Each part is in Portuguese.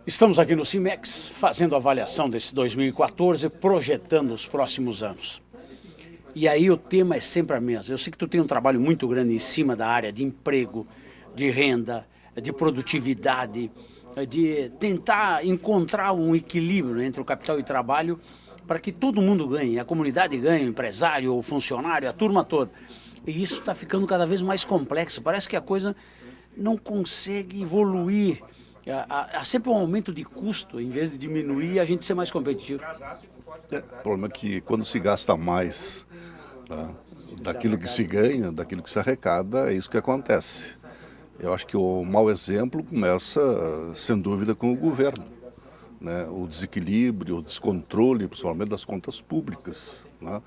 Estamos aqui no CIMEX fazendo a avaliação desse 2014, projetando os próximos anos. E aí o tema é sempre a mesma. Eu sei que tu tem um trabalho muito grande em cima da área de emprego, de renda, de produtividade, de tentar encontrar um equilíbrio entre o capital e o trabalho para que todo mundo ganhe, a comunidade ganhe, o empresário, o funcionário, a turma toda. E isso está ficando cada vez mais complexo. Parece que a coisa não consegue evoluir. Há sempre um aumento de custo, em vez de diminuir e a gente ser mais competitivo. O problema é que quando se gasta mais, né, daquilo que se ganha, daquilo que se arrecada, é isso que acontece. Eu acho que o mau exemplo começa, sem dúvida, com o governo, né? O desequilíbrio, o descontrole, principalmente das contas públicas, né?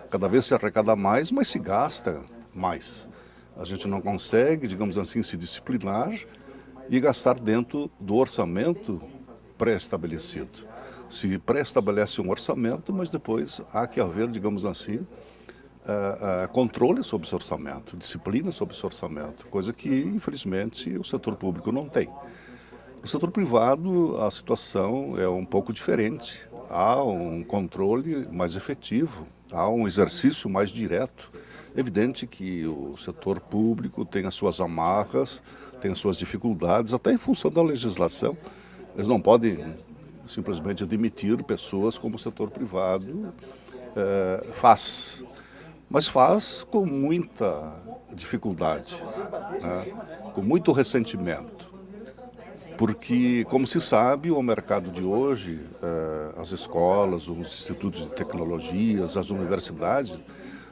Cada vez se arrecada mais, mas se gasta mais. A gente não consegue, digamos assim, se disciplinar e gastar dentro do orçamento pré-estabelecido. Se pré-estabelece um orçamento, mas depois há que haver, digamos assim, controle sobre esse orçamento, disciplina sobre esse orçamento, coisa que, infelizmente, o setor público não tem. No setor privado, a situação é um pouco diferente. Há um controle mais efetivo, há um exercício mais direto. É evidente que o setor público tem as suas amarras, tem as suas dificuldades, até em função da legislação. Eles não podem simplesmente demitir pessoas como o setor privado faz. Mas faz com muita dificuldade, né? Com muito ressentimento. Porque, como se sabe, o mercado de hoje, as escolas, os institutos de tecnologias, as universidades,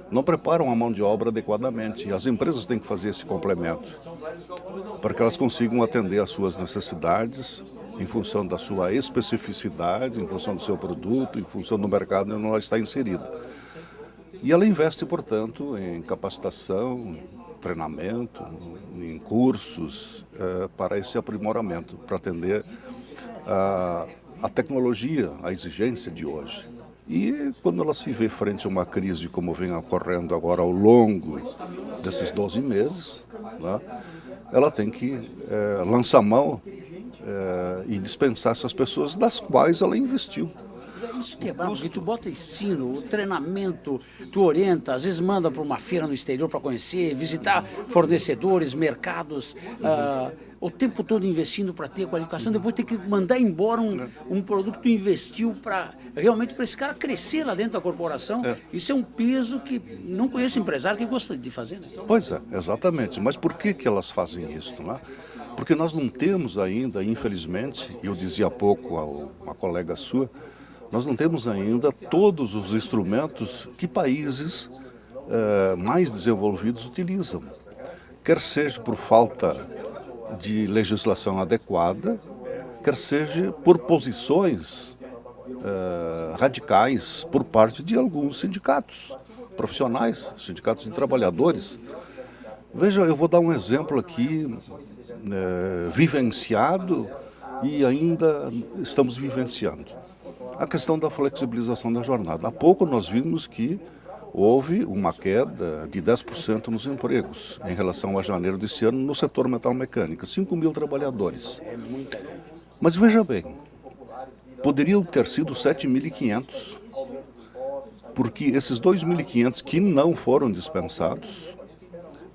não preparam a mão de obra adequadamente. E as empresas têm que fazer esse complemento para que elas consigam atender às suas necessidades em função da sua especificidade, em função do seu produto, em função do mercado onde ela está inserida. E ela investe, portanto, em capacitação, treinamento, em cursos para esse aprimoramento, para atender a tecnologia, a exigência de hoje. E quando ela se vê frente a uma crise como vem ocorrendo agora ao longo desses 12 meses, né, ela tem que lançar mão e dispensar essas pessoas das quais ela investiu. Isso que é bravo, porque tu bota ensino, treinamento, tu orienta, às vezes manda para uma feira no exterior para conhecer, visitar fornecedores, mercados, o tempo todo investindo para ter qualificação, depois tem que mandar embora um produto que tu investiu realmente para esse cara crescer lá dentro da corporação. Isso é um peso que não conheço empresário que gosta de fazer, né? Pois é, exatamente. Mas por que elas fazem isso, né? Porque nós não temos ainda, infelizmente, e eu dizia há pouco a uma colega sua, nós não temos ainda todos os instrumentos que países mais desenvolvidos utilizam. Quer seja por falta de legislação adequada, quer seja por posições radicais por parte de alguns sindicatos profissionais, sindicatos de trabalhadores. Veja, eu vou dar um exemplo aqui, vivenciado e ainda estamos vivenciando. A questão da flexibilização da jornada. Há pouco nós vimos que houve uma queda de 10% nos empregos em relação a janeiro desse ano no setor metalmecânica, 5 mil trabalhadores. Mas veja bem, poderiam ter sido 7.500, porque esses 2.500 que não foram dispensados,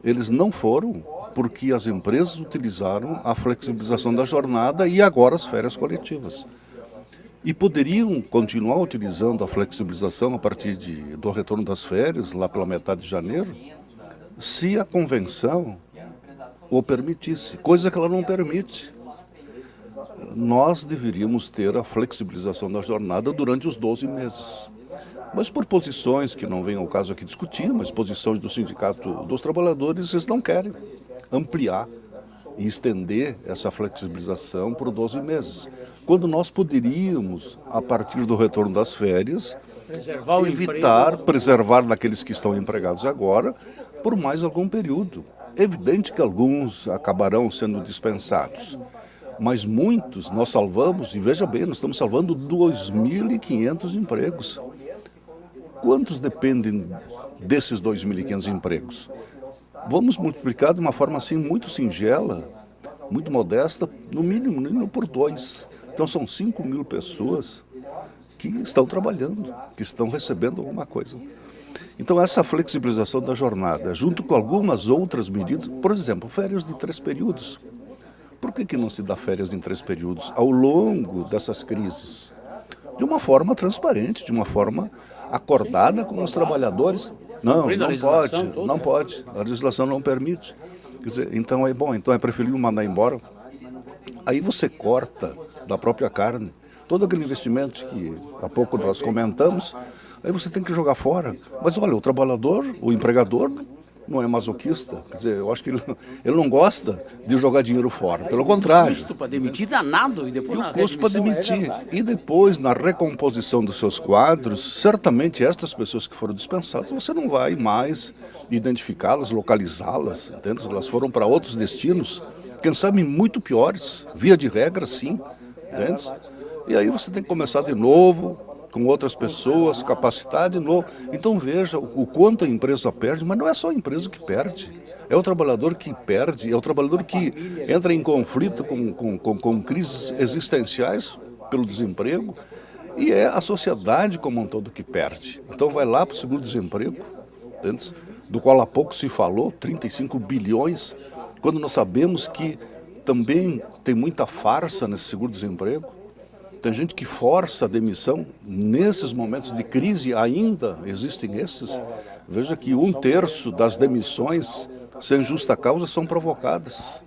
eles não foram porque as empresas utilizaram a flexibilização da jornada e agora as férias coletivas. E poderiam continuar utilizando a flexibilização a partir do retorno das férias, lá pela metade de janeiro, se a convenção o permitisse, coisa que ela não permite. Nós deveríamos ter a flexibilização da jornada durante os 12 meses. Mas por posições que não vem ao caso aqui discutir, mas posições do Sindicato dos Trabalhadores, eles não querem ampliar e estender essa flexibilização por 12 meses. Quando nós poderíamos, a partir do retorno das férias, preservar daqueles que estão empregados agora por mais algum período. É evidente que alguns acabarão sendo dispensados, mas muitos nós salvamos, e veja bem, nós estamos salvando 2.500 empregos. Quantos dependem desses 2.500 empregos? Vamos multiplicar de uma forma assim muito singela, muito modesta, no mínimo por 2. Então são 5 mil pessoas que estão trabalhando, que estão recebendo alguma coisa. Então essa flexibilização da jornada, junto com algumas outras medidas, por exemplo, férias de 3 períodos. Por que não se dá férias em 3 períodos ao longo dessas crises? De uma forma transparente, de uma forma acordada com os trabalhadores. Não pode, não pode. A legislação não permite. Quer dizer, então é preferível mandar embora. Aí você corta da própria carne todo aquele investimento que há pouco nós comentamos, aí você tem que jogar fora. Mas olha, o trabalhador, o empregador, não é masoquista. Quer dizer, eu acho que ele não gosta de jogar dinheiro fora. Pelo contrário. O custo para demitir danado e depois o custo para demitir. E depois, na recomposição dos seus quadros, certamente estas pessoas que foram dispensadas, você não vai mais identificá-las, localizá-las, entende? Elas foram para outros destinos, quem sabe muito piores, via de regra, sim, entende? E aí você tem que começar de novo, com outras pessoas, capacitar de novo. Então veja o quanto a empresa perde, mas não é só a empresa que perde, é o trabalhador que perde, é o trabalhador que entra em conflito com crises existenciais pelo desemprego, e é a sociedade como um todo que perde. Então vai lá para o seguro-desemprego, do qual há pouco se falou, 35 bilhões, quando nós sabemos que também tem muita farsa nesse seguro-desemprego. Tem gente que força a demissão, nesses momentos de crise ainda existem esses. Veja que 1/3 das demissões sem justa causa são provocadas.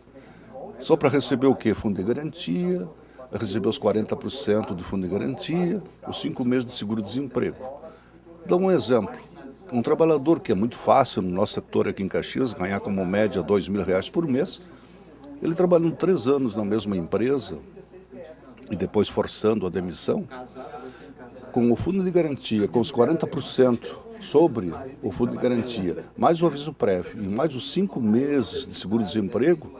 Só para receber o quê? Fundo de garantia, receber os 40% do fundo de garantia, os 5 meses de seguro-desemprego. Dá um exemplo. Um trabalhador que é muito fácil no nosso setor aqui em Caxias, ganhar como média R$2.000 por mês, ele trabalhando 3 anos na mesma empresa, e depois forçando a demissão, com o fundo de garantia, com os 40% sobre o fundo de garantia, mais o aviso prévio e mais os 5 meses de seguro-desemprego,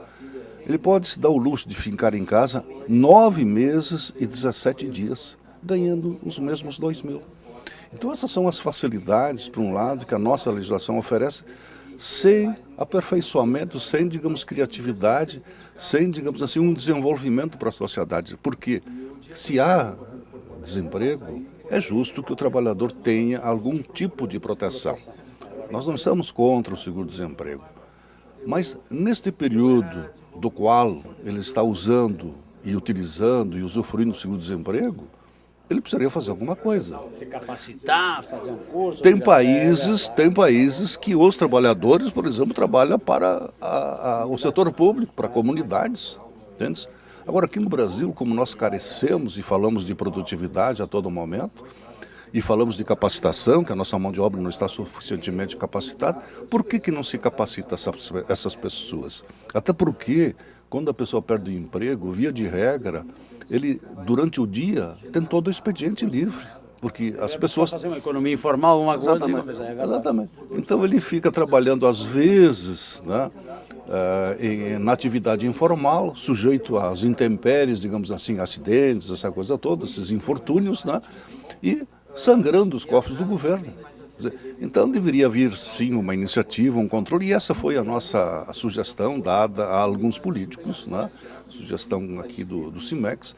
ele pode se dar o luxo de ficar em casa 9 meses e 17 dias, ganhando os mesmos 2.000. Então essas são as facilidades, por um lado, que a nossa legislação oferece, sem aperfeiçoamento, sem, digamos, criatividade, sem, digamos assim, um desenvolvimento para a sociedade. Porque se há desemprego, é justo que o trabalhador tenha algum tipo de proteção. Nós não estamos contra o seguro-desemprego. Mas neste período do qual ele está usando e utilizando e usufruindo do seguro-desemprego, ele precisaria fazer alguma coisa. Se capacitar, fazer um curso. Tem países que os trabalhadores, por exemplo, trabalham para o setor público, para comunidades. Entende? Agora, aqui no Brasil, como nós carecemos e falamos de produtividade a todo momento, e falamos de capacitação, que a nossa mão de obra não está suficientemente capacitada, por que não se capacita essas pessoas? Até porque, quando a pessoa perde o emprego, via de regra, ele, durante o dia, tem todo o expediente livre, porque as pessoas... Fazer uma economia informal, alguma coisa... Exatamente. Então ele fica trabalhando, às vezes, né, na atividade informal, sujeito às intempéries, digamos assim, acidentes, essa coisa toda, esses infortúnios, né, e sangrando os cofres do governo. Então deveria vir, sim, uma iniciativa, um controle, e essa foi a nossa sugestão dada a alguns políticos, né? Sugestão aqui do CIMEX,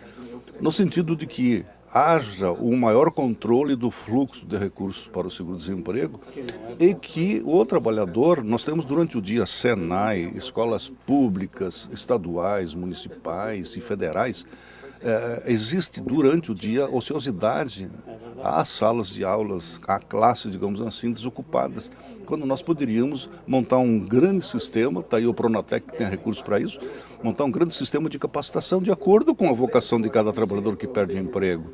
no sentido de que haja um maior controle do fluxo de recursos para o seguro-desemprego e que o trabalhador, nós temos durante o dia SENAI, escolas públicas, estaduais, municipais e federais, existe durante o dia ociosidade, há salas de aulas, há classes, digamos assim, desocupadas, quando nós poderíamos montar um grande sistema, está aí o Pronatec que tem recursos para isso, montar um grande sistema de capacitação de acordo com a vocação de cada trabalhador que perde o emprego.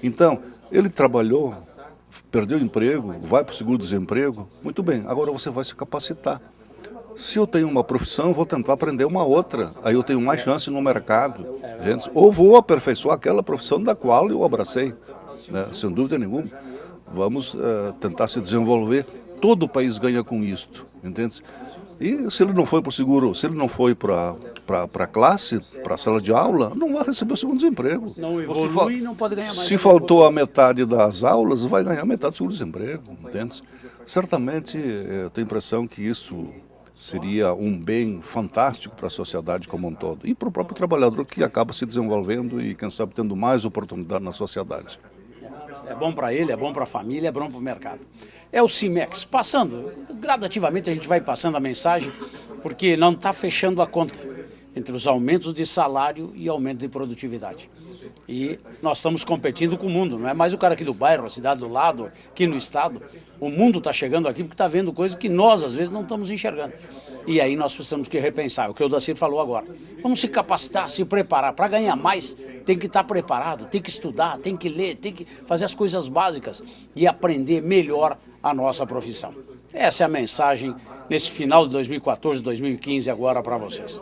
Então, ele trabalhou, perdeu o emprego, vai para o seguro-desemprego, muito bem, agora você vai se capacitar. Se eu tenho uma profissão, vou tentar aprender uma outra, aí eu tenho mais chance no mercado, gente, ou vou aperfeiçoar aquela profissão da qual eu abracei, né? Sem dúvida nenhuma. Vamos tentar se desenvolver, todo o país ganha com isto, entende? E se ele não foi para o seguro, se ele não foi para a classe, para a sala de aula, não vai receber o segundo-desemprego. Não evolui, não pode ganhar mais. Se faltou a metade das aulas, vai ganhar metade do seguro-desemprego, entende? Certamente, eu tenho a impressão que isso seria um bem fantástico para a sociedade como um todo. E para o próprio trabalhador que acaba se desenvolvendo e, quem sabe, tendo mais oportunidade na sociedade. É bom para ele, é bom para a família, é bom para o mercado. É o Cimex. Passando, gradativamente a gente vai passando a mensagem, porque não está fechando a conta entre os aumentos de salário e aumento de produtividade. E nós estamos competindo com o mundo, não é mais o cara aqui do bairro, a cidade do lado, aqui no estado. O mundo está chegando aqui porque está vendo coisas que nós, às vezes, não estamos enxergando. E aí nós precisamos que repensar, o que o Dacir falou agora. Vamos se capacitar, se preparar. Para ganhar mais, tem que estar preparado, tem que estudar, tem que ler, tem que fazer as coisas básicas e aprender melhor a nossa profissão. Essa é a mensagem nesse final de 2014, 2015 agora para vocês.